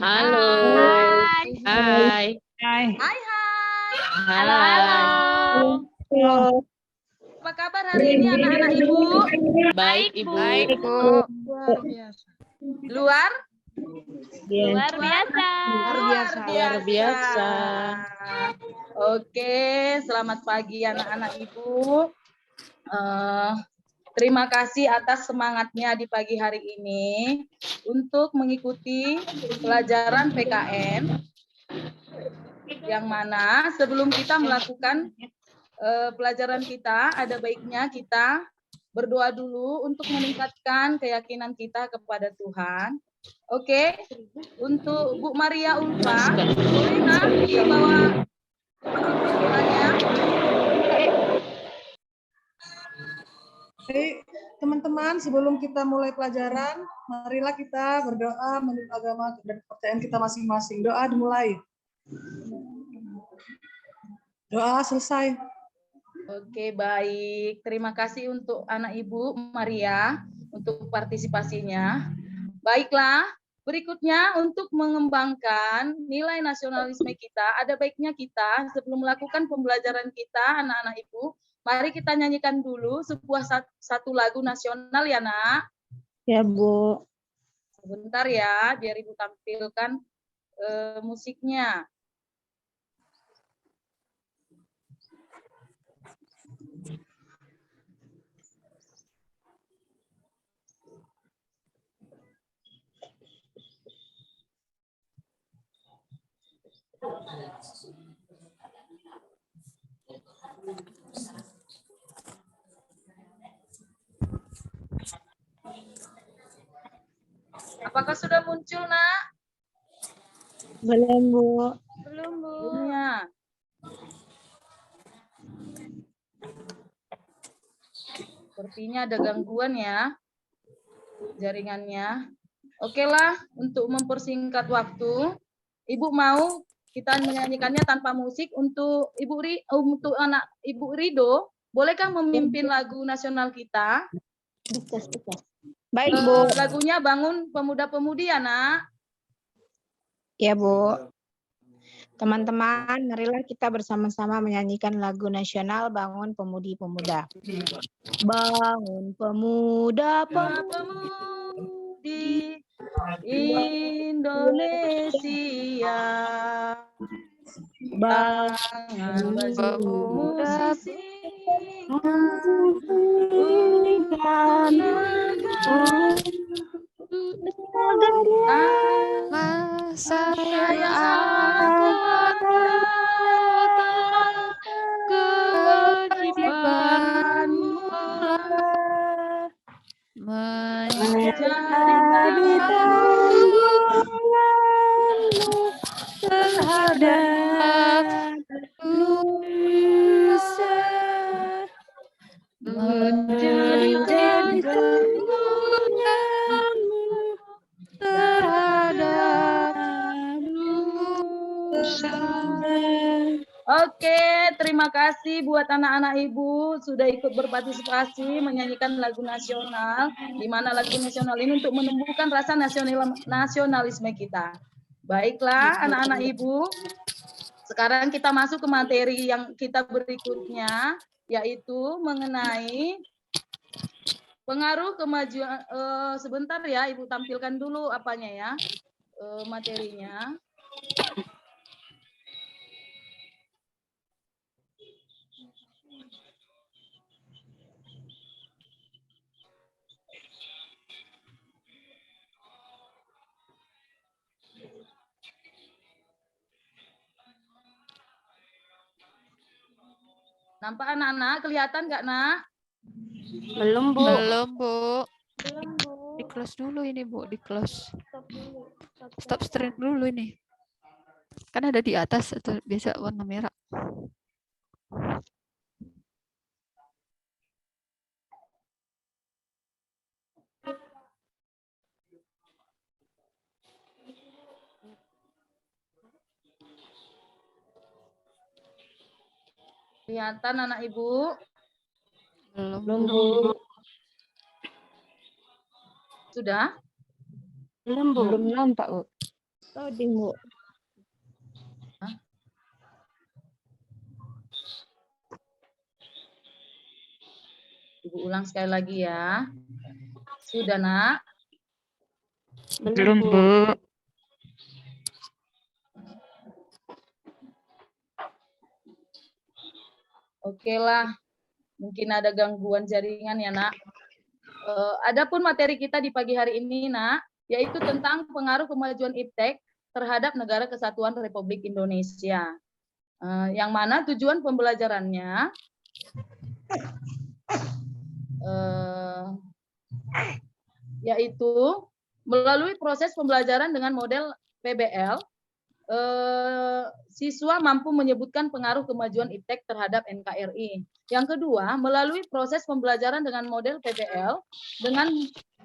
Halo. Hai. Hai. Hai. Hai, hai. Halo. Halo. Apa kabar hari ini anak-anak Ibu? Baik, Ibu. Baik, Bu. Luar biasa. Luar? Luar biasa. Luar biasa. Oke, selamat pagi anak-anak Ibu. Terima kasih atas semangatnya di pagi hari ini untuk mengikuti pelajaran PKN, yang mana sebelum kita melakukan pelajaran kita, ada baiknya kita berdoa dulu untuk meningkatkan keyakinan kita kepada Tuhan. Oke, untuk Bu Maria Ulfa, boleh nak dibawa doanya? Baik, teman-teman, sebelum kita mulai pelajaran, marilah kita berdoa menurut agama dan kepercayaan kita masing-masing. Doa dimulai. Doa selesai. Oke, baik. Terima kasih untuk anak Ibu Maria untuk partisipasinya. Baiklah, berikutnya untuk mengembangkan nilai nasionalisme kita, ada baiknya kita sebelum melakukan pembelajaran kita, anak-anak Ibu, mari kita nyanyikan dulu sebuah satu lagu nasional ya, Nak. Ya, Bu. Sebentar ya, biar Ibu tampilkan musiknya. Apakah sudah muncul, Nak? Belum, Bu. Belum, Bu. Belumnya. Sepertinya ada gangguan ya jaringannya. Oke lah, untuk mempersingkat waktu, Ibu mau kita menyanyikannya tanpa musik. Untuk untuk anak Ibu Rido, bolehkah memimpin lagu nasional kita? Baik, Bu. Lagunya Bangun Pemuda-Pemudi ya, Nak? Ya, Bu. Teman-teman, marilah kita bersama-sama menyanyikan lagu nasional Bangun Pemudi-Pemuda. Bangun pemuda-pemudi Indonesia, bangun musisi masa yang kewajibanmu menjadi tanggunganmu terhadap Nusa menjadi tanggunganmu terhadap Nusa. Oke, terima kasih buat anak-anak Ibu sudah ikut berpartisipasi menyanyikan lagu nasional, di mana lagu nasional ini untuk menumbuhkan rasa nasionalisme kita. Baiklah anak-anak Ibu, sekarang kita masuk ke materi yang kita berikutnya, yaitu mengenai pengaruh kemajuan. Sebentar ya, Ibu tampilkan dulu apanya ya, materinya. Nampak anak-anak? Kelihatan nggak, Nak? Belum, Bu. belum, Bu. Di close dulu ini, Bu, di close. Stop stream dulu ini. Kan ada di atas atau biasa warna merah. Kelihatan anak Ibu? Belum, Bu. Sudah? Belum nampak, Bu. Loading, Bu. Ibu ulang sekali lagi ya. Sudah, Nak? Belum, Bu. Oke lah. Mungkin ada gangguan jaringan ya, Nak. Adapun materi kita di pagi hari ini, Nak, yaitu tentang pengaruh kemajuan iptek terhadap Negara Kesatuan Republik Indonesia. Yang mana tujuan pembelajarannya yaitu melalui proses pembelajaran dengan model PBL, siswa mampu menyebutkan pengaruh kemajuan iptek terhadap NKRI. Yang kedua, melalui proses pembelajaran dengan model PBL, dengan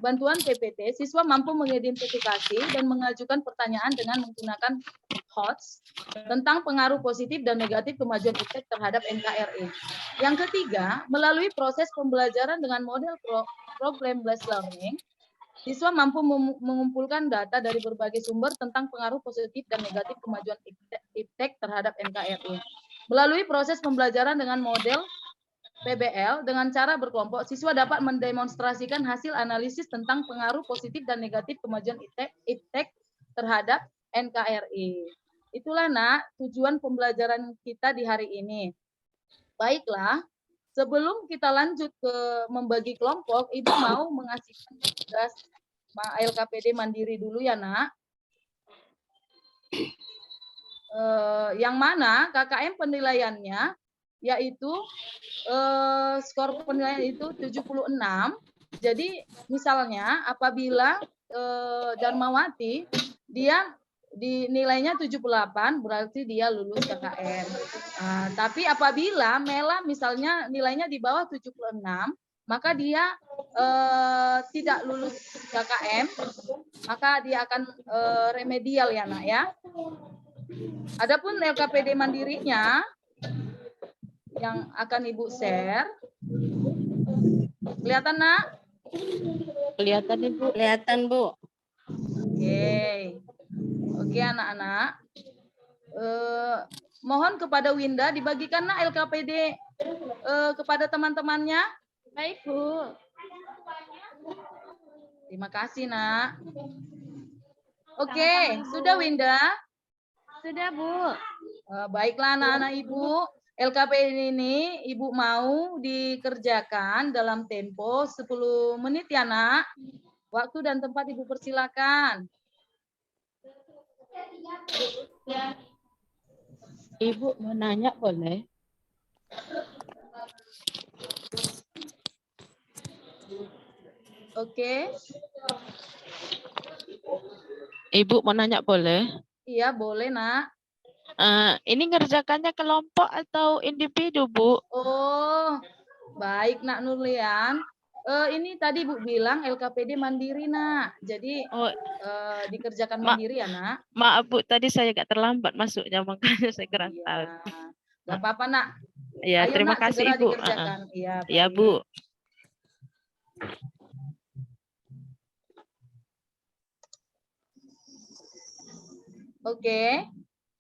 bantuan PPT, siswa mampu mengidentifikasi dan mengajukan pertanyaan dengan menggunakan HOTS tentang pengaruh positif dan negatif kemajuan iptek terhadap NKRI. Yang ketiga, melalui proses pembelajaran dengan model problem-based learning, siswa mampu mengumpulkan data dari berbagai sumber tentang pengaruh positif dan negatif kemajuan iptek terhadap NKRI. Melalui proses pembelajaran dengan model PBL dengan cara berkelompok, siswa dapat mendemonstrasikan hasil analisis tentang pengaruh positif dan negatif kemajuan iptek terhadap NKRI. Itulah, Nak, tujuan pembelajaran kita di hari ini. Baiklah, sebelum kita lanjut ke membagi kelompok, Ibu mau mengasihkan tugas LKPD Mandiri dulu ya, Nak. Yang mana KKM penilaiannya yaitu skor penilaian itu 76. Jadi misalnya apabila Darmawati dia nilainya 78, berarti dia lulus KKM. Tapi apabila Mela misalnya nilainya di bawah 76, maka dia tidak lulus KKM, maka dia akan remedial ya, Nak ya. Adapun LKPD mandirinya yang akan Ibu share, kelihatan, Nak? Kelihatan, Ibu. Kelihatan, Bu. Oke, anak-anak. Mohon kepada Winda dibagikan, Nak, LKPD kepada teman-temannya. Baik, Bu. Terima kasih, Nak. Oke, sudah, Winda? Sudah, Bu. Baiklah, anak-anak Ibu. LKPD ini Ibu mau dikerjakan dalam tempo 10 menit ya, Nak. Waktu dan tempat Ibu persilakan. Ibu mau nanya boleh? Oke. Ibu mau nanya boleh? Iya, boleh, Nak. Ini ngerjakannya kelompok atau individu, Bu? Oh, baik, Nak Nurlian. Ini tadi Bu bilang LKPD mandiri, Nak. Jadi dikerjakan mandiri ya, Nak. Maaf, Bu, tadi saya agak terlambat masuknya, makanya saya kurang tahu. Gak apa-apa, Nak. Ya, Ayo, terima Nak, kasih, segera Ibu. dikerjakan. Iya, Ya, baik. Bu. Oke.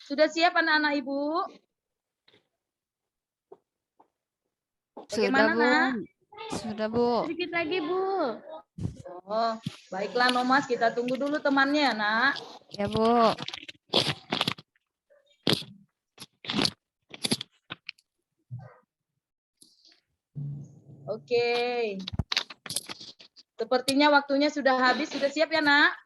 Sudah siap anak-anak Ibu? Bagaimana, Sudah, Bu. Nak? Sudah, Bu. Sedikit lagi, Bu. Oh, baiklah, Nomas. Kita tunggu dulu temannya, Nak. Ya, Bu. Oke. Sepertinya waktunya sudah habis. Sudah siap ya, Nak?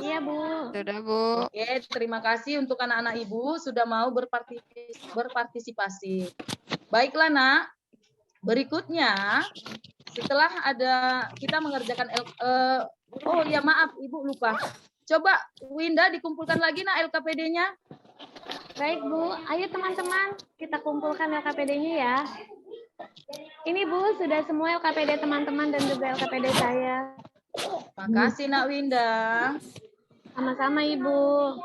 Iya, Bu. Sudah, Bu. Oke, terima kasih untuk anak-anak Ibu sudah mau berpartisipasi. Baiklah, Nak. Berikutnya, setelah kita mengerjakan oh ya, maaf, Ibu lupa. Coba Winda dikumpulkan lagi, Nak, LKPD-nya. Baik, Bu. Ayo teman-teman, kita kumpulkan LKPD-nya ya. Ini, Bu, sudah semua LKPD teman-teman dan juga LKPD saya. Makasih, Nak Winda. Sama-sama, Ibu.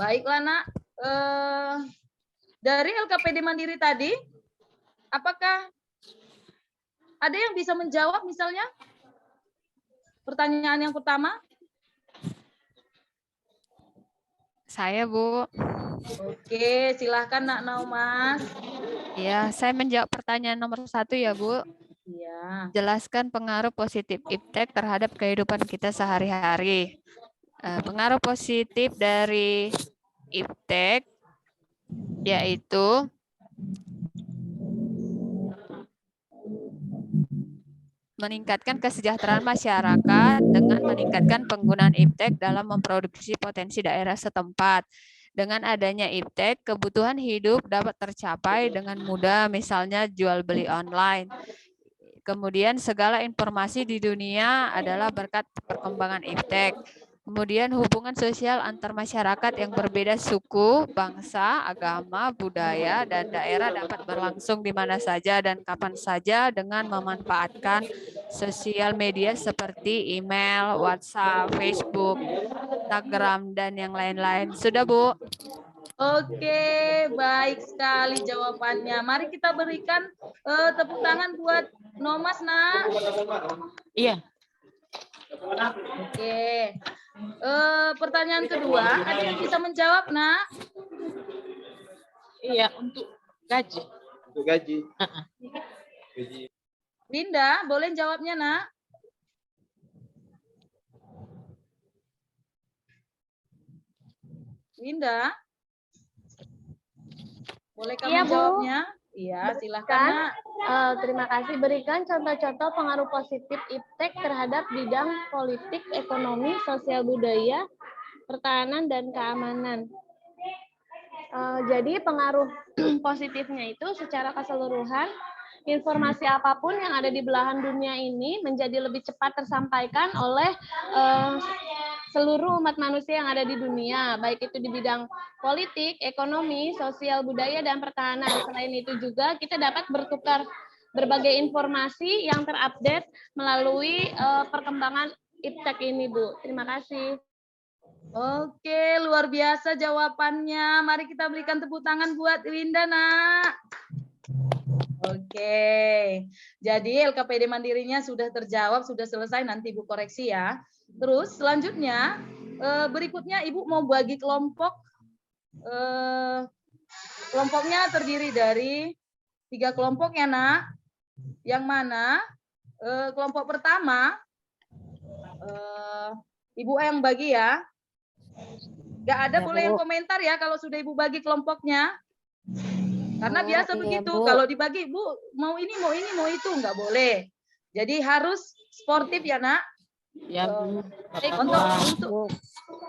Baiklah, Nak. Dari LKPD Mandiri tadi, apakah ada yang bisa menjawab misalnya? Pertanyaan yang pertama. Saya, Bu. Oke, silahkan Nak Naumas. Ya, saya menjawab pertanyaan nomor 1 ya, Bu. Iya. Jelaskan pengaruh positif iptek terhadap kehidupan kita sehari-hari. Pengaruh positif dari iptek yaitu meningkatkan kesejahteraan masyarakat dengan meningkatkan penggunaan iptek dalam memproduksi potensi daerah setempat. Dengan adanya iptek, kebutuhan hidup dapat tercapai dengan mudah, misalnya jual beli online. Kemudian segala informasi di dunia adalah berkat perkembangan iptek. Kemudian hubungan sosial antar masyarakat yang berbeda suku, bangsa, agama, budaya, dan daerah dapat berlangsung di mana saja dan kapan saja dengan memanfaatkan sosial media seperti email, WhatsApp, Facebook, Instagram, dan yang lain-lain. Sudah, Bu? Oke, baik sekali jawabannya. Mari kita berikan tepuk tangan buat Nomas, Nak. Iya. Oke. Pertanyaan kedua, ada yang bisa menjawab, Nak? Iya, untuk gaji. Untuk gaji. Linda, boleh jawabnya, Nak? Linda? Boleh kamu Iya, Bu. jawabnya? Iya, silakan, Nak. Terima kasih. Berikan contoh-contoh pengaruh positif iptek terhadap bidang politik, ekonomi, sosial budaya, pertahanan, dan keamanan. Jadi pengaruh positifnya itu secara keseluruhan, informasi apapun yang ada di belahan dunia ini menjadi lebih cepat tersampaikan oleh seluruh umat manusia yang ada di dunia, baik itu di bidang politik, ekonomi, sosial budaya, dan pertahanan. Selain itu juga kita dapat bertukar berbagai informasi yang terupdate melalui perkembangan iptek ini, Bu. Terima kasih. Oke, luar biasa jawabannya. Mari kita berikan tepuk tangan buat Linda, Nak. Oke, jadi LKPD mandirinya sudah terjawab, sudah selesai, nanti Ibu koreksi ya. Terus selanjutnya, berikutnya Ibu mau bagi kelompok. Kelompoknya terdiri dari 3 kelompok ya, Nak. Yang mana kelompok pertama, Ibu yang bagi ya. Nggak ada Ya, boleh Bu. yang komentar ya kalau sudah Ibu bagi kelompoknya. Karena Oh, biasa iya, begitu, Bu. kalau dibagi, Bu, mau ini, mau itu, nggak boleh. Jadi harus sportif ya, Nak. Ya, Bu.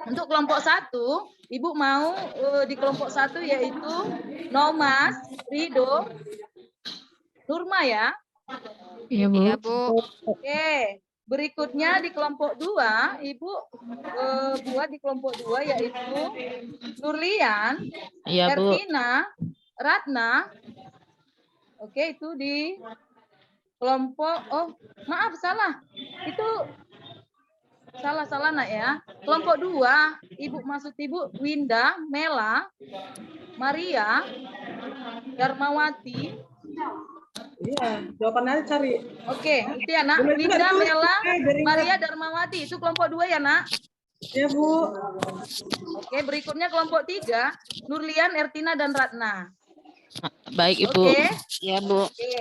Untuk kelompok 1, Ibu mau di kelompok 1 yaitu Nomas, Rido, Nurma ya. Iya, Bu. Iya, Bu. Oke. Berikutnya di kelompok 2, Ibu buat di kelompok 2 yaitu Nurlian, Iya, Bu. Ertina, Ratna. Oke, itu di kelompok, maaf salah. Itu salah Nak ya. Kelompok 2, Ibu maksud Ibu Winda, Mela, Maria, Darmawati. Iya, jawabannya cari. Oke, itu ya, Nak. Boleh juga Winda, tuh. Mela, Dari Maria, Darmawati. Itu kelompok 2 ya, Nak. Ya, Bu. Oke, berikutnya kelompok 3, Nurlian, Ertina, dan Ratna. Baik, Ibu. Oke. Ya, Bu. Oke.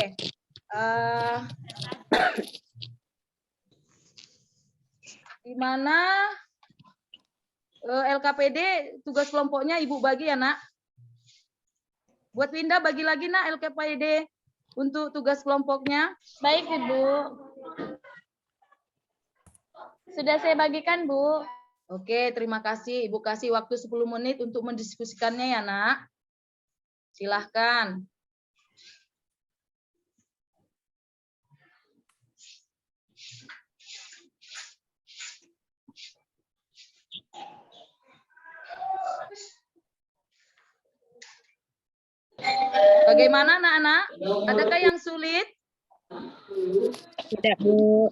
Di mana LKPD tugas kelompoknya Ibu bagi ya, Nak. Buat Winda bagi lagi, Nak, LKPD untuk tugas kelompoknya. Baik, Ibu. Sudah saya bagikan, Bu. Oke, terima kasih. Ibu kasih waktu 10 menit untuk mendiskusikannya ya, Nak. Silahkan. Bagaimana, anak-anak? Adakah yang sulit? Tidak, Bu.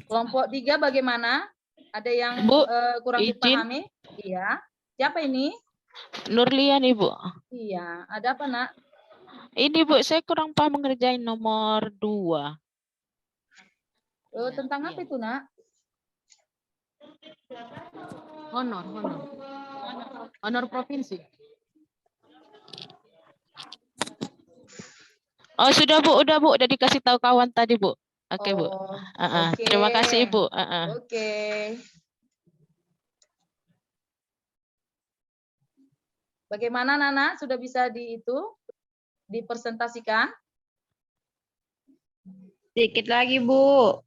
Kelompok 3 bagaimana? Ada yang Bu, kurang izin. dipahami? Iya. Siapa ini? Nurlian, Ibu. Iya. Ada apa, Nak? Ini, Bu, saya kurang paham mengerjain nomor 2. Tentang apa itu, Nak? Honor. Honor provinsi. Oh, sudah Bu, udah dikasih tahu kawan tadi, Bu. Oke, Bu. Oh, Terima kasih, oke. Ibu. Oke. Bagaimana Nana? Sudah bisa dipresentasikan? Sedikit lagi, Bu.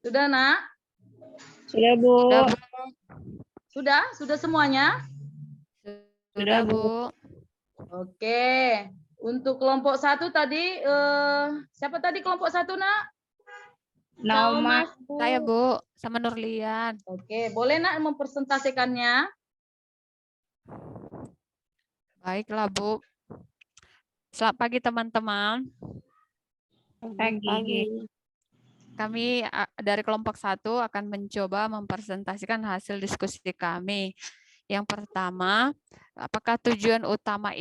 Sudah, Nak? Sudah, Bu. Sudah semuanya? Sudah, Bu. Oke. Untuk kelompok 1 tadi, siapa tadi kelompok 1, Nak? Naoma. Saya, Bu, sama Nurlian. Oke, boleh Nak mempresentasikannya? Baiklah, Bu. Selamat pagi, teman-teman. Pagi. Kami dari kelompok 1 akan mencoba mempresentasikan hasil diskusi kami. Yang pertama, apakah tujuan utama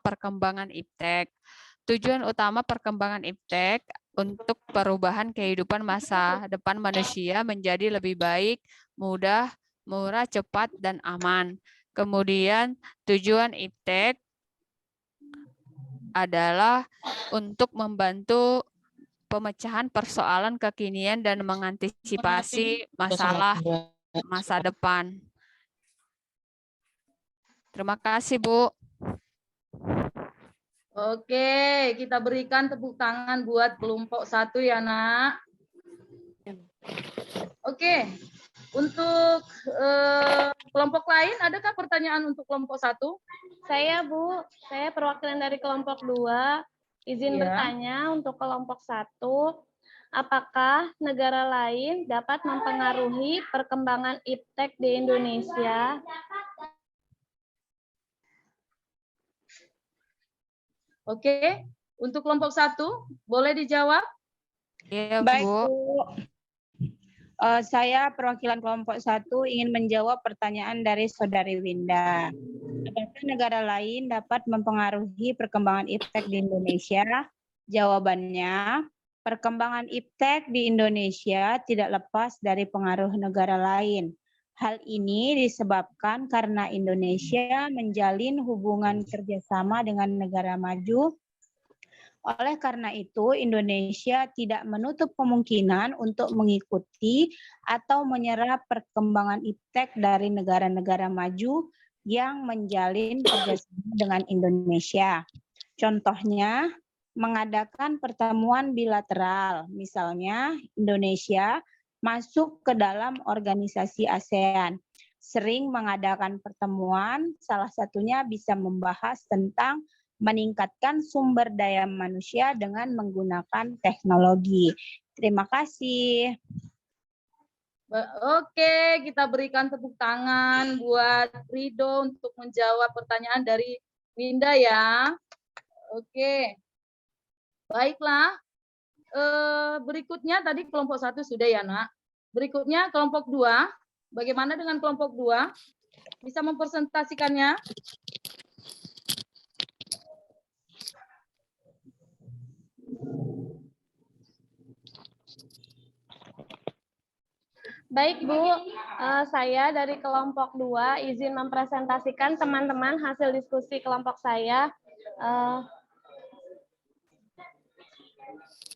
perkembangan iptek? Tujuan utama perkembangan iptek untuk perubahan kehidupan masa depan manusia menjadi lebih baik, mudah, murah, cepat, dan aman. Kemudian tujuan iptek adalah untuk membantu pemecahan persoalan kekinian dan mengantisipasi masalah masa depan. Terima kasih, Bu. Oke, kita berikan tepuk tangan buat kelompok 1 ya, Nak. Oke, untuk kelompok lain, adakah pertanyaan untuk kelompok 1? Saya, Bu, saya perwakilan dari kelompok 2. Izin Iya. bertanya untuk kelompok 1, apakah negara lain dapat mempengaruhi perkembangan iptek di Indonesia? Oke, untuk kelompok 1, boleh dijawab? Iya, Baik, Bu. Bu. Saya perwakilan kelompok 1 ingin menjawab pertanyaan dari Saudari Winda. Apakah negara lain dapat mempengaruhi perkembangan iptek di Indonesia? Jawabannya, perkembangan iptek di Indonesia tidak lepas dari pengaruh negara lain. Hal ini disebabkan karena Indonesia menjalin hubungan kerjasama dengan negara maju. Oleh karena itu, Indonesia tidak menutup kemungkinan untuk mengikuti atau menyerap perkembangan iptek dari negara-negara maju yang menjalin kerjasama dengan Indonesia. Contohnya, mengadakan pertemuan bilateral, misalnya Indonesia masuk ke dalam organisasi ASEAN. Sering mengadakan pertemuan, salah satunya bisa membahas tentang meningkatkan sumber daya manusia dengan menggunakan teknologi. Terima kasih. Oke, kita berikan tepuk tangan buat Rido untuk menjawab pertanyaan dari Winda ya. Oke, baiklah. Berikutnya tadi kelompok 1 sudah ya, Nak. Berikutnya kelompok 2. Bagaimana dengan kelompok 2? Bisa mempresentasikannya? Baik, Bu. Saya dari kelompok 2 izin mempresentasikan teman-teman hasil diskusi kelompok saya.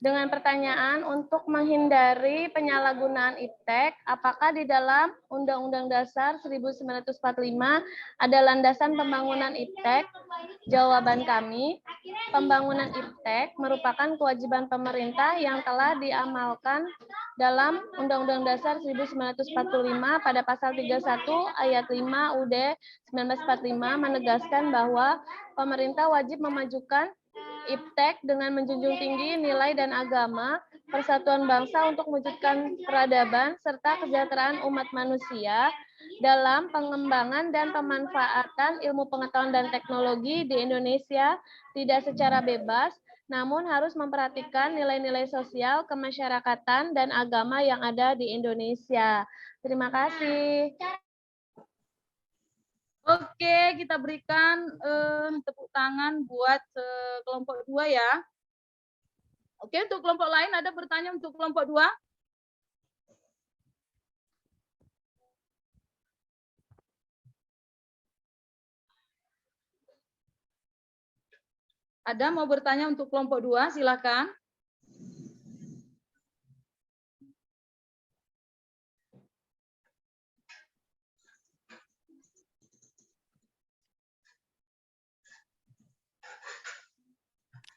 Dengan pertanyaan untuk menghindari penyalahgunaan iptek, apakah di dalam Undang-Undang Dasar 1945 ada landasan pembangunan iptek? Jawaban kami, pembangunan iptek merupakan kewajiban pemerintah yang telah diamalkan dalam Undang-Undang Dasar 1945 pada pasal 31 ayat 5 UUD 1945 menegaskan bahwa pemerintah wajib memajukan iptek dengan menjunjung tinggi nilai dan agama, persatuan bangsa untuk mewujudkan peradaban serta kesejahteraan umat manusia. dalam pengembangan dan pemanfaatan ilmu pengetahuan dan teknologi di Indonesia tidak secara bebas, namun harus memperhatikan nilai-nilai sosial, kemasyarakatan, dan agama yang ada di Indonesia. Terima kasih. Oke, kita berikan tepuk tangan buat kelompok 2 ya. Oke, untuk kelompok lain ada bertanya untuk kelompok 2? Ada mau bertanya untuk kelompok 2? Silakan.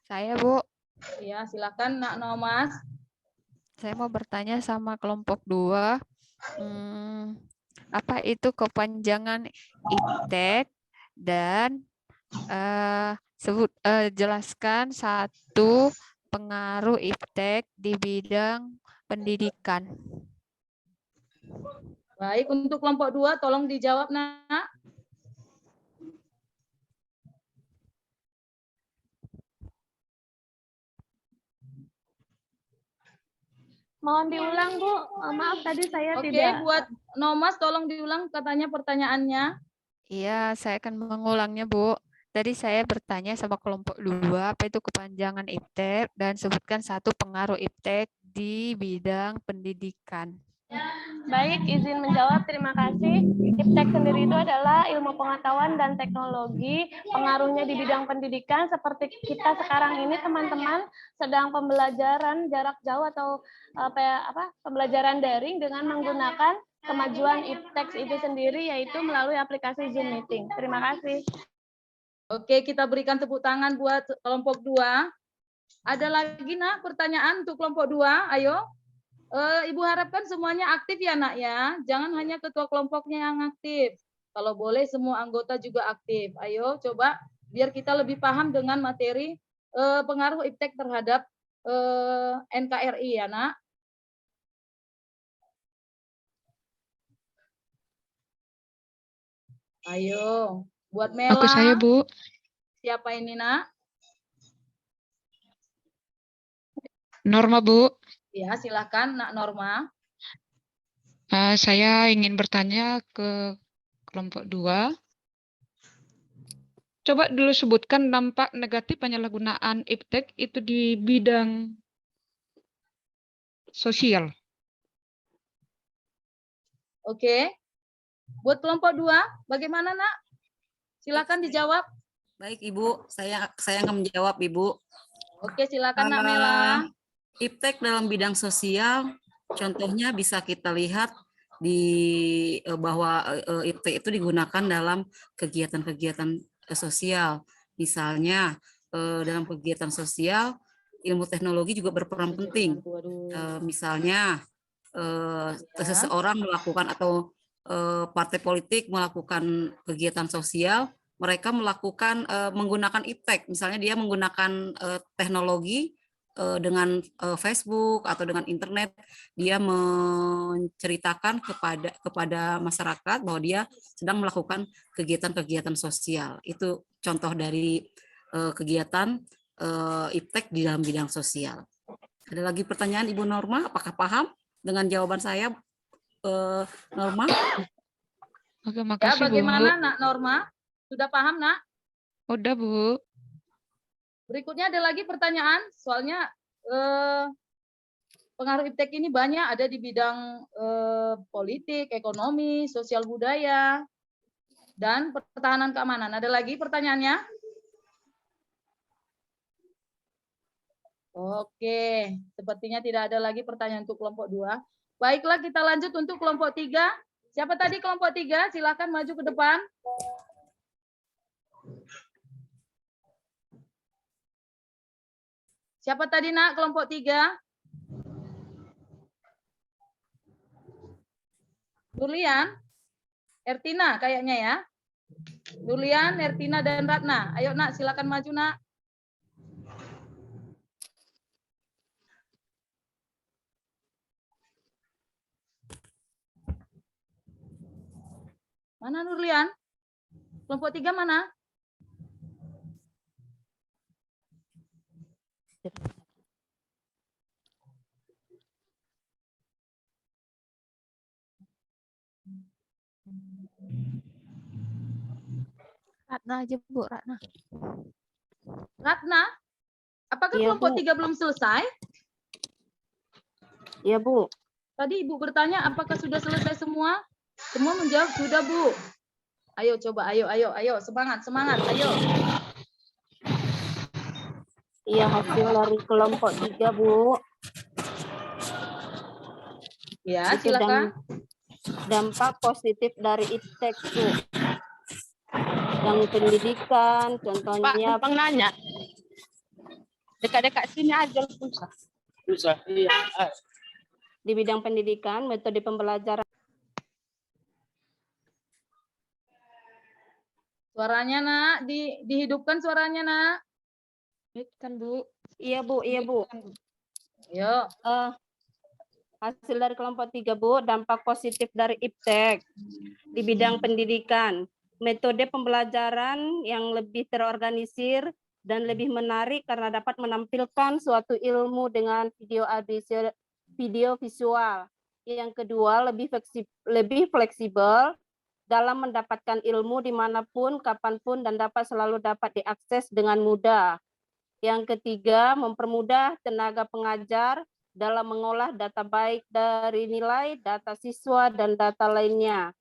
Saya, Bu. Ya, silakan Nak Nomas. Saya mau bertanya sama kelompok 2. Apa itu kepanjangan iptek dan jelaskan satu pengaruh iptek di bidang pendidikan. Baik, untuk kelompok 2 tolong dijawab, Nak. Mohon diulang, Bu. Maaf tadi saya Oke, tidak. buat Nomas tolong diulang katanya pertanyaannya. Iya, saya akan mengulangnya, Bu. Tadi saya bertanya sama kelompok 2, apa itu kepanjangan iptek, dan sebutkan satu pengaruh iptek di bidang pendidikan. Baik, izin menjawab. Terima kasih. Iptek sendiri itu adalah ilmu pengetahuan dan teknologi. Pengaruhnya di bidang pendidikan seperti kita sekarang ini, teman-teman sedang pembelajaran jarak jauh atau pembelajaran daring dengan menggunakan kemajuan iptek itu sendiri, yaitu melalui aplikasi Zoom Meeting. Terima kasih. Oke, kita berikan tepuk tangan buat kelompok 2. Ada lagi, Nak, pertanyaan untuk kelompok 2? Ayo. Ibu harapkan semuanya aktif ya, Nak ya. Jangan hanya ketua kelompoknya yang aktif. Kalau boleh semua anggota juga aktif. Ayo coba biar kita lebih paham dengan materi pengaruh iptek terhadap NKRI ya, Nak. Ayo, buat Mela. Aku saya, Bu. Siapa ini, Nak? Norma, Bu. Ya, silakan Nak Norma. Saya ingin bertanya ke kelompok 2. Coba dulu sebutkan dampak negatif penyalahgunaan iptek itu di bidang sosial. Oke. Buat kelompok 2, bagaimana, Nak? Silakan dijawab. Baik, Ibu. Saya akan menjawab, Ibu. Oke, silakan Nak Mela. Iptek dalam bidang sosial, contohnya bisa kita lihat bahwa iptek itu digunakan dalam kegiatan-kegiatan sosial. Misalnya dalam kegiatan sosial, ilmu teknologi juga berperan penting. Misalnya seseorang melakukan atau partai politik melakukan kegiatan sosial, mereka melakukan menggunakan iptek. Misalnya dia menggunakan teknologi dengan Facebook atau dengan internet, dia menceritakan kepada masyarakat bahwa dia sedang melakukan kegiatan-kegiatan sosial. Itu contoh dari kegiatan iptek di dalam bidang sosial. Ada lagi pertanyaan Ibu Norma? Apakah paham dengan jawaban saya, Norma? Oke, Ya, makasih, bagaimana Bu. Nak Norma? Sudah paham, Nak? Udah, Bu. Berikutnya ada lagi pertanyaan, soalnya pengaruh iptek ini banyak ada di bidang politik, ekonomi, sosial budaya, dan pertahanan keamanan. Ada lagi pertanyaannya? Oke, sepertinya tidak ada lagi pertanyaan untuk kelompok 2. Baiklah, kita lanjut untuk kelompok 3. Siapa tadi kelompok 3? Silakan maju ke depan. Siapa tadi, Nak, kelompok 3? Nurlian? Ertina kayaknya ya. Nurlian, Ertina, dan Ratna. Ayo, Nak, silakan maju, Nak. Mana Nurlian? Kelompok 3 mana? Ratna aja Bu, Ratna. Ratna, apakah Iya, kelompok Bu. 3 belum selesai? Iya, Bu. Tadi Ibu bertanya apakah sudah selesai semua? Semua menjawab sudah, Bu. Ayo coba, ayo, semangat, ayo. Iya, hasil dari kelompok 3, Bu. Ya, Itu silakan. dampak positif dari iptek, Bu. Yang pendidikan, contohnya Pak, nanya. Dekat-dekat sini aja susah. Susah, iya. di bidang pendidikan, metode pembelajaran. Suaranya, Nak, dihidupkan suaranya, Nak. Kan Bu. Iya, Bu. Iya, Bu. Yuk. Hasil dari kelompok 3, Bu, dampak positif dari iptek di bidang pendidikan. Metode pembelajaran yang lebih terorganisir dan lebih menarik karena dapat menampilkan suatu ilmu dengan video visual. Yang kedua, lebih fleksibel dalam mendapatkan ilmu dimanapun, kapanpun, dan selalu dapat diakses dengan mudah. Yang ketiga, mempermudah tenaga pengajar dalam mengolah data baik dari nilai, data siswa, dan data lainnya.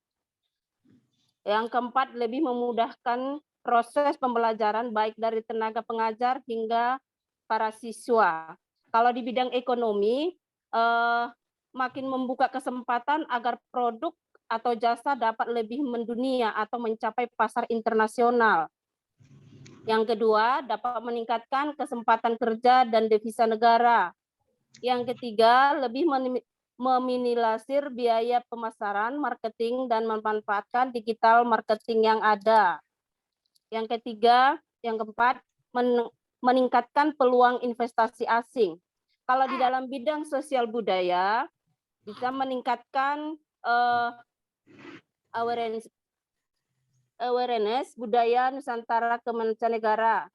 Yang keempat, lebih memudahkan proses pembelajaran baik dari tenaga pengajar hingga para siswa. Kalau di bidang ekonomi, makin membuka kesempatan agar produk atau jasa dapat lebih mendunia atau mencapai pasar internasional. Yang kedua, dapat meningkatkan kesempatan kerja dan devisa negara. Yang ketiga, lebih meminimalisir biaya pemasaran, marketing, dan memanfaatkan digital marketing yang ada. Yang ketiga, yang keempat, meningkatkan peluang investasi asing. Kalau di dalam bidang sosial budaya, bisa meningkatkan awareness budaya Nusantara ke mancanegara.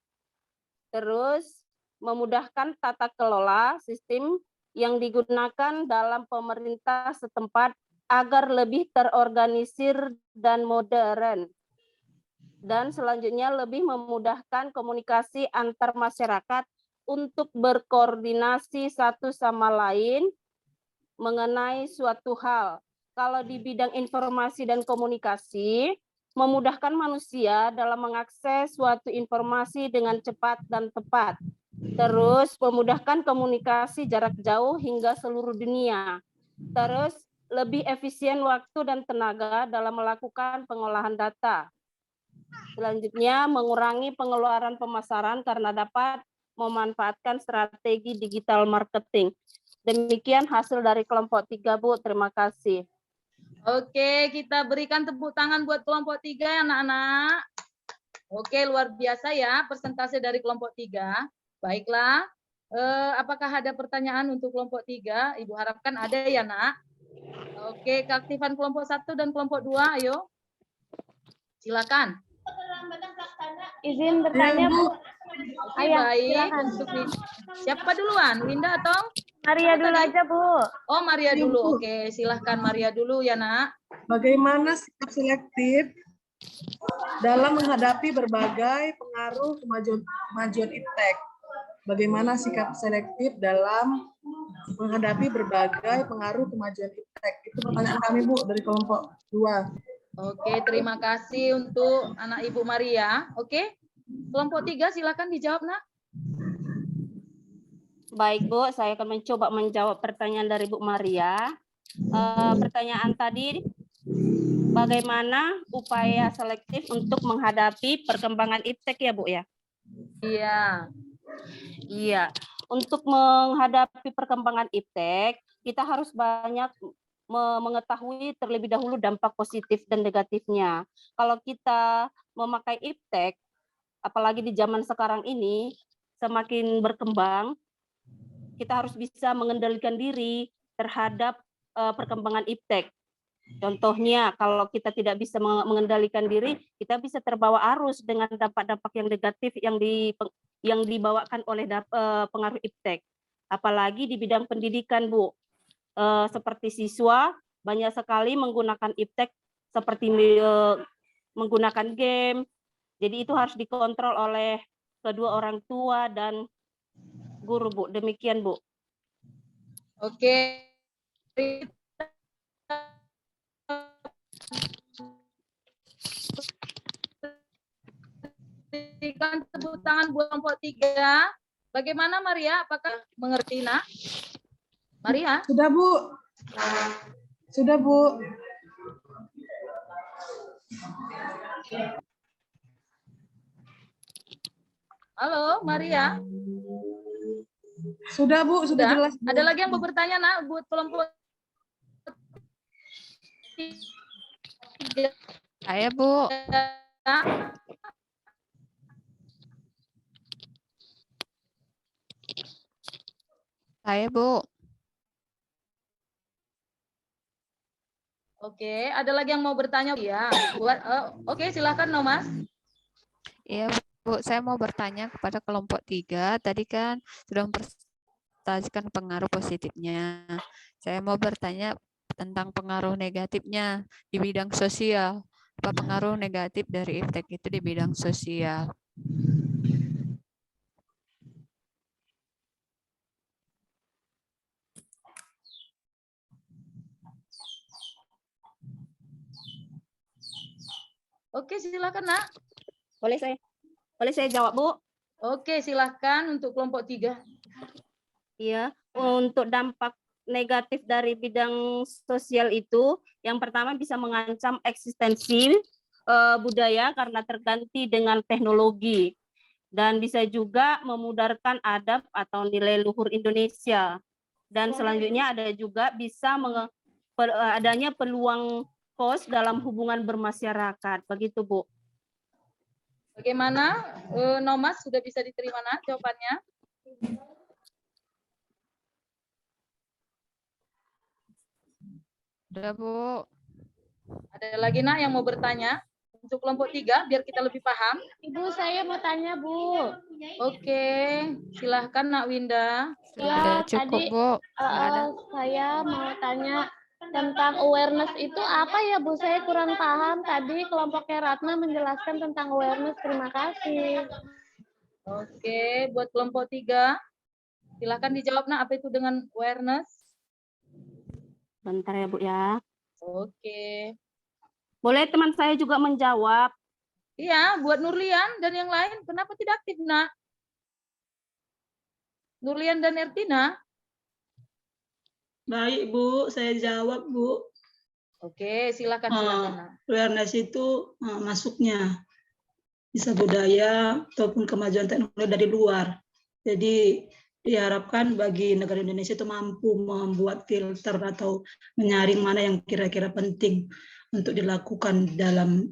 Terus, memudahkan tata kelola sistem yang digunakan dalam pemerintah setempat agar lebih terorganisir dan modern. Dan selanjutnya lebih memudahkan komunikasi antar masyarakat untuk berkoordinasi satu sama lain mengenai suatu hal. Kalau di bidang informasi dan komunikasi, memudahkan manusia dalam mengakses suatu informasi dengan cepat dan tepat. Terus memudahkan komunikasi jarak jauh hingga seluruh dunia. Terus lebih efisien waktu dan tenaga dalam melakukan pengolahan data. Selanjutnya mengurangi pengeluaran pemasaran karena dapat memanfaatkan strategi digital marketing. Demikian hasil dari kelompok 3, Bu. Terima kasih. Oke, kita berikan tepuk tangan buat kelompok 3 ya, anak-anak. Oke, luar biasa ya persentase dari kelompok 3. Baiklah, apakah ada pertanyaan untuk kelompok 3? Ibu harapkan ada ya, Nak. Oke, keaktifan kelompok 1 dan kelompok 2, ayo. Silakan. Izin bertanya, Bu. Oke, Ayah, baik. silakan. Untuk siapa duluan? Winda atau? Maria Apa dulu tadi? aja, Bu. Oh, Maria dulu. Oke, silahkan Maria dulu ya, Nak. Bagaimana sikap selektif dalam menghadapi berbagai pengaruh kemajuan iptek? Bagaimana sikap selektif dalam menghadapi berbagai pengaruh kemajuan iptek? Itu pertanyaan kami, Bu, dari kelompok 2. Oke, terima kasih untuk anak Ibu Maria. Oke, kelompok 3 silakan dijawab, Nak. Baik, Bu, saya akan mencoba menjawab pertanyaan dari Bu Maria. Pertanyaan tadi, bagaimana upaya selektif untuk menghadapi perkembangan iptek ya, Bu ya? Iya. Iya, untuk menghadapi perkembangan iptek, kita harus banyak mengetahui terlebih dahulu dampak positif dan negatifnya. Kalau kita memakai iptek, apalagi di zaman sekarang ini, semakin berkembang, kita harus bisa mengendalikan diri terhadap perkembangan iptek. Contohnya, kalau kita tidak bisa mengendalikan diri, kita bisa terbawa arus dengan dampak-dampak yang negatif yang dibawakan oleh pengaruh iptek. Apalagi di bidang pendidikan, Bu. Seperti siswa, banyak sekali menggunakan iptek seperti menggunakan game. Jadi itu harus dikontrol oleh kedua orang tua dan guru, Bu. Demikian, Bu. Oke. Berikan tepuk tangan buat kelompok 3. Bagaimana Maria? Apakah mengerti, Nak? Maria? Sudah, Bu. Sudah, Bu. Halo, Maria? Sudah, Bu. Sudah jelas, Bu. Ada lagi yang mau bertanya, Nak, buat kelompok 3? Saya, Bu. Saya, Bu. Oke, ada lagi yang mau bertanya? Ya, buat oke, silakan, Mas. Iya, Bu. Saya mau bertanya kepada kelompok 3. Tadi kan sudah mempresentasikan pengaruh positifnya. Saya mau bertanya tentang pengaruh negatifnya di bidang sosial. Apa pengaruh negatif dari iptek itu di bidang sosial? Oke, silakan, Nak. Boleh saya jawab, Bu? Oke, silakan untuk kelompok 3. Iya, untuk dampak negatif dari bidang sosial itu, yang pertama bisa mengancam eksistensi budaya karena terganti dengan teknologi, dan bisa juga memudarkan adab atau nilai luhur Indonesia. Dan selanjutnya ada juga bisa adanya peluang kos dalam hubungan bermasyarakat. Begitu, Bu. Bagaimana, Nomas, sudah bisa diterima, Nak, jawabannya? Udah, Bu. Ada lagi, Nak, yang mau bertanya? Untuk kelompok 3, biar kita lebih paham. Ibu, saya mau tanya, Bu. Oke, silahkan, Nak Winda. Sudah cukup, tadi, Bu. saya mau tanya tentang awareness itu apa ya, Bu? Saya kurang paham. Tadi kelompoknya Ratna menjelaskan tentang awareness. Terima kasih. Oke, buat kelompok 3, silahkan dijawab, Nak, apa itu dengan awareness? Bentar ya, Bu, ya. Oke. Boleh teman saya juga menjawab? Iya, buat Nurlian dan yang lain, kenapa tidak aktif, Nak? Nurlian dan Ertina? Baik, Bu. Saya jawab, Bu. Oke, silakan, Nak. Awareness itu masuknya bisa budaya ataupun kemajuan teknologi dari luar. Jadi diharapkan bagi negara Indonesia itu mampu membuat filter atau menyaring mana yang kira-kira penting untuk dilakukan dalam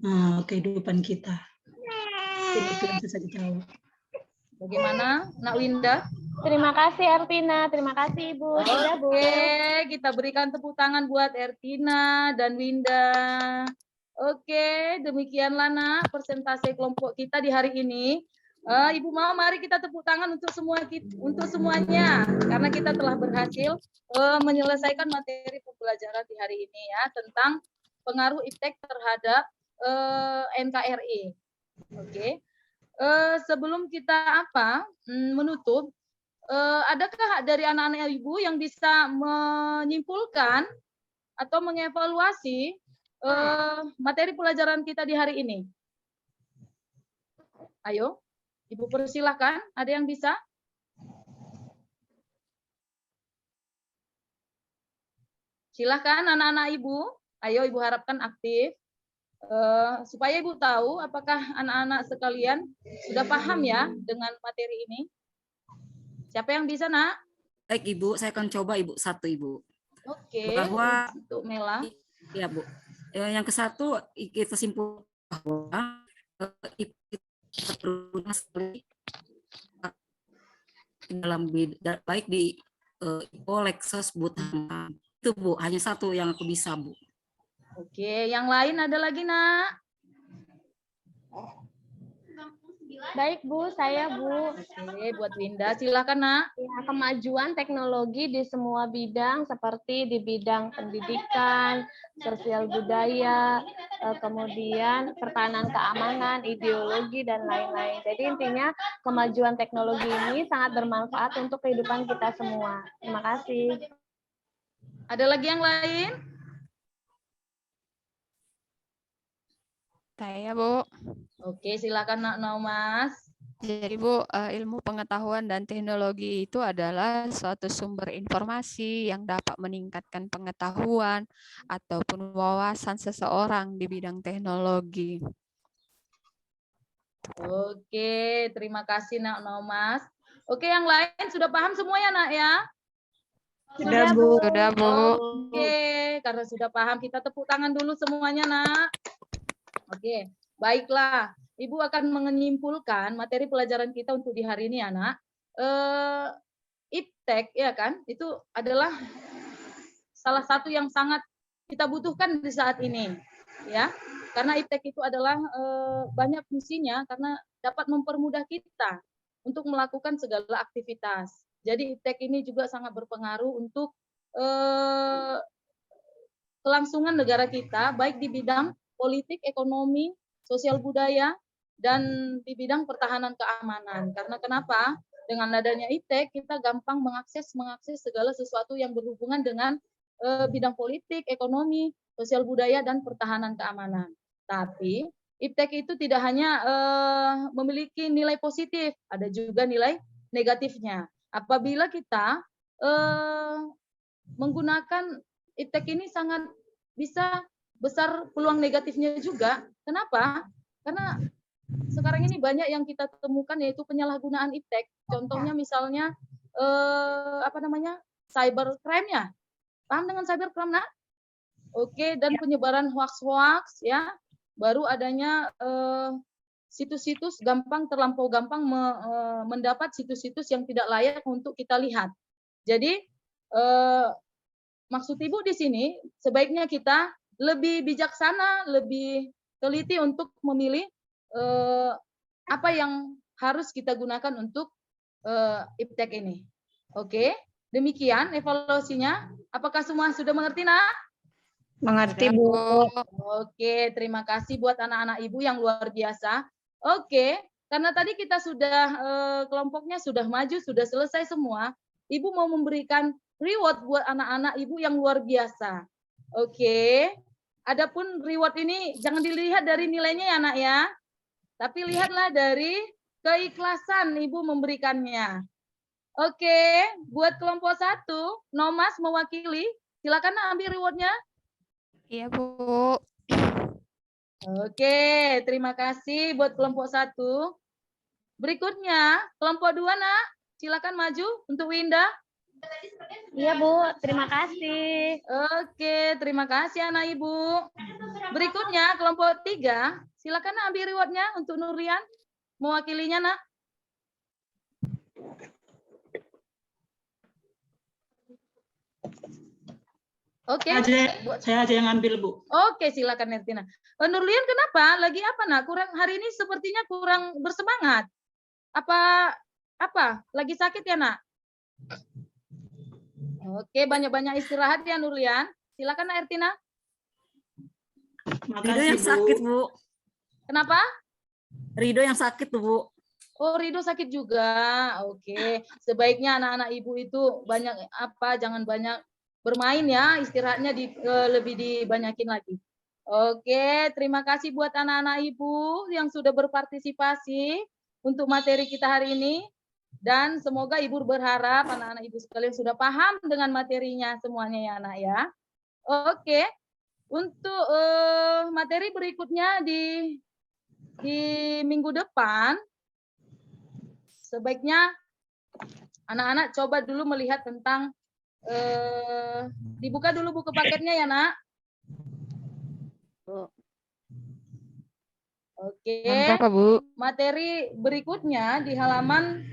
kehidupan kita. Itu yang saya jawab. Bagaimana, Nak Winda? Terima kasih, Ertina. Terima kasih, Ibu. Sudah, Bu. Oke, kita berikan tepuk tangan buat Ertina dan Winda. Oke, demikianlah, Nak, persentase kelompok kita di hari ini. Ibu mau, mari kita tepuk tangan untuk semuanya, karena kita telah berhasil menyelesaikan materi pembelajaran di hari ini ya tentang pengaruh iptek terhadap NKRI. Oke, sebelum kita menutup, adakah dari anak-anak ibu yang bisa menyimpulkan atau mengevaluasi materi pelajaran kita di hari ini? Ayo, Ibu persilahkan. Ada yang bisa? Silahkan anak-anak Ibu. Ayo, Ibu harapkan aktif. Supaya Ibu tahu apakah anak-anak sekalian sudah paham ya dengan materi ini. Siapa yang bisa, Nak? Baik, Ibu. Saya akan coba, Ibu. Satu, Ibu. Oke. Bahwa, untuk Mela. Ya, Bu. Yang ke-1, kita simpulkan bahwa dalam baik di Lexus, Bu. Itu, Bu. Hanya satu yang aku bisa, Bu. Oke, yang lain ada lagi, Nak? Baik Bu, saya Bu. Oke, buat Winda, silakan Nak. Ya, kemajuan teknologi di semua bidang seperti di bidang pendidikan, sosial budaya, kemudian pertahanan keamanan, ideologi, dan lain-lain. Jadi intinya kemajuan teknologi ini sangat bermanfaat untuk kehidupan kita semua. Terima kasih. Ada lagi yang lain? Saya, Bu. Oke, silakan Nak Naumas. Jadi Bu, ilmu pengetahuan dan teknologi itu adalah suatu sumber informasi yang dapat meningkatkan pengetahuan ataupun wawasan seseorang di bidang teknologi. Oke, terima kasih Nak Naumas. Oke, yang lain sudah paham semua ya Nak ya? Sudah, Bu. Sudah, Bu. Oke, karena sudah paham kita tepuk tangan dulu semuanya Nak. Oke, baiklah. Ibu akan menyimpulkan materi pelajaran kita untuk di hari ini, anak. IPTEK, ya kan? Itu adalah salah satu yang sangat kita butuhkan di saat ini, ya. Karena IPTEK itu adalah banyak fungsinya karena dapat mempermudah kita untuk melakukan segala aktivitas. Jadi IPTEK ini juga sangat berpengaruh untuk kelangsungan negara kita, baik di bidang politik, ekonomi, sosial budaya, dan di bidang pertahanan keamanan. Karena kenapa? Dengan adanya IPTEK, kita gampang mengakses segala sesuatu yang berhubungan dengan bidang politik, ekonomi, sosial budaya, dan pertahanan keamanan. Tapi IPTEK itu tidak hanya memiliki nilai positif, ada juga nilai negatifnya. Apabila kita menggunakan IPTEK ini sangat bisa besar peluang negatifnya juga. Kenapa? Karena sekarang ini banyak yang kita temukan yaitu penyalahgunaan IPTEK. Contohnya misalnya cybercrime ya. Paham dengan cybercrime, Nak? Oke, dan penyebaran hoax-hoax ya. Baru adanya situs-situs terlampau gampang mendapat situs-situs yang tidak layak untuk kita lihat. Jadi maksud Ibu di sini sebaiknya kita lebih bijaksana, lebih teliti untuk memilih apa yang harus kita gunakan untuk IPTEK ini. Oke, demikian evaluasinya. Apakah semua sudah mengerti, Nak? Mengerti, Bu. Oke, terima kasih buat anak-anak Ibu yang luar biasa. Oke, karena tadi kita sudah kelompoknya sudah maju, sudah selesai semua. Ibu mau memberikan reward buat anak-anak Ibu yang luar biasa. Oke. Adapun reward ini jangan dilihat dari nilainya ya, Nak ya. Tapi lihatlah dari keikhlasan Ibu memberikannya. Oke, buat kelompok 1, Nomas mewakili. Silakan Nak, ambil rewardnya. Iya, Bu. Oke, terima kasih buat kelompok 1. Berikutnya, kelompok 2, Nak. Silakan maju untuk Winda. Iya Bu, terima kasih. Oke, terima kasih anak Ibu. Berikutnya kelompok 3, silakan Nak, ambil rewardnya untuk Nurian, mewakilinya Nak. Oke. Saya aja yang ambil, Bu. Oke, silakan Ertina. Nurlian kenapa? Lagi apa Nak? Hari ini sepertinya kurang bersemangat. Apa? Lagi sakit ya Nak? Oke, banyak-banyak istirahat ya Nurlian. Silakan Nak Ertina. Rido yang sakit, Bu. Kenapa? Rido yang sakit tuh, Bu. Oh, Rido sakit juga. Oke. Sebaiknya anak-anak Ibu itu jangan banyak bermain ya, istirahatnya lebih dibanyakin lagi. Oke, terima kasih buat anak-anak Ibu yang sudah berpartisipasi untuk materi kita hari ini. Dan semoga Ibu berharap anak-anak Ibu sekalian sudah paham dengan materinya semuanya ya anak ya. Oke, untuk materi berikutnya di minggu depan, sebaiknya anak-anak coba dulu melihat tentang, dibuka dulu buku paketnya ya Nak. Oke, materi berikutnya di halaman,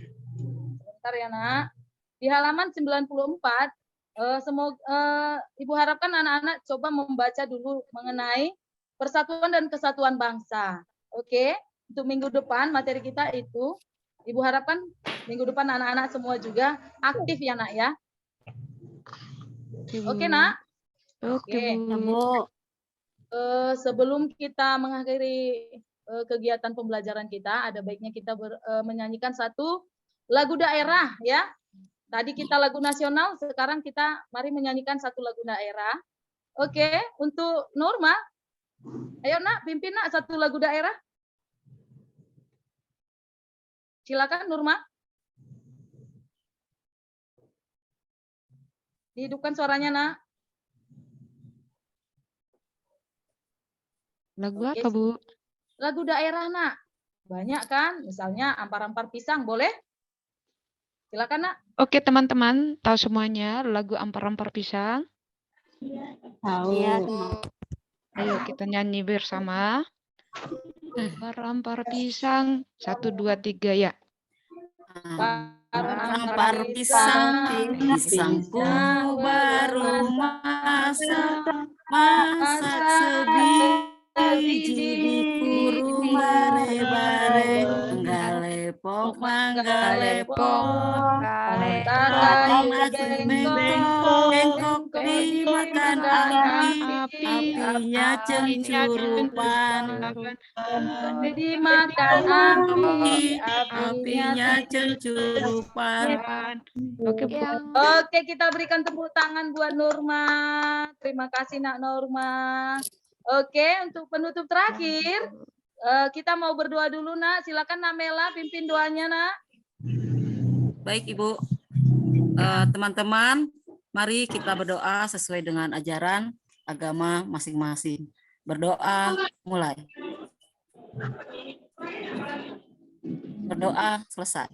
sebentar ya Nak, di halaman 94 Semoga Ibu harapkan anak-anak coba membaca dulu mengenai persatuan dan kesatuan bangsa. Oke, untuk minggu depan materi kita itu, Ibu harapkan minggu depan anak-anak semua juga aktif ya nak ya. Oke nak. Oke. Bu. Sebelum kita mengakhiri kegiatan pembelajaran kita, ada baiknya kita menyanyikan satu lagu daerah ya. Tadi kita lagu nasional, sekarang kita mari menyanyikan satu lagu daerah. Oke, untuk Norma, ayo nak, pimpin nak satu lagu daerah. Silakan Norma. Dihidupkan suaranya nak. Lagu apa, Bu? Lagu daerah nak. Banyak kan, misalnya Ampar-Ampar Pisang, boleh? Silakan nak. Oke teman-teman, tahu semuanya lagu Ampar-Ampar Pisang? Tahu. Ayo kita nyanyi bersama. Ampar-ampar pisang, 1, 2, 3 ya. Ampar pisang, pisangku baru masak sebiji dikurung bare-bare, manggalepok, bengkok dimakan api, apinya cencurupan, dimakan apinya cencurupan. Oke, kita berikan tepuk tangan buat Norma. Terima kasih nak Norma. Oke, untuk penutup terakhir, kita mau berdoa dulu nak. Silakan Nak Mela pimpin doanya nak. Baik Ibu, teman-teman, mari kita berdoa sesuai dengan ajaran agama masing-masing. Berdoa mulai. Berdoa selesai.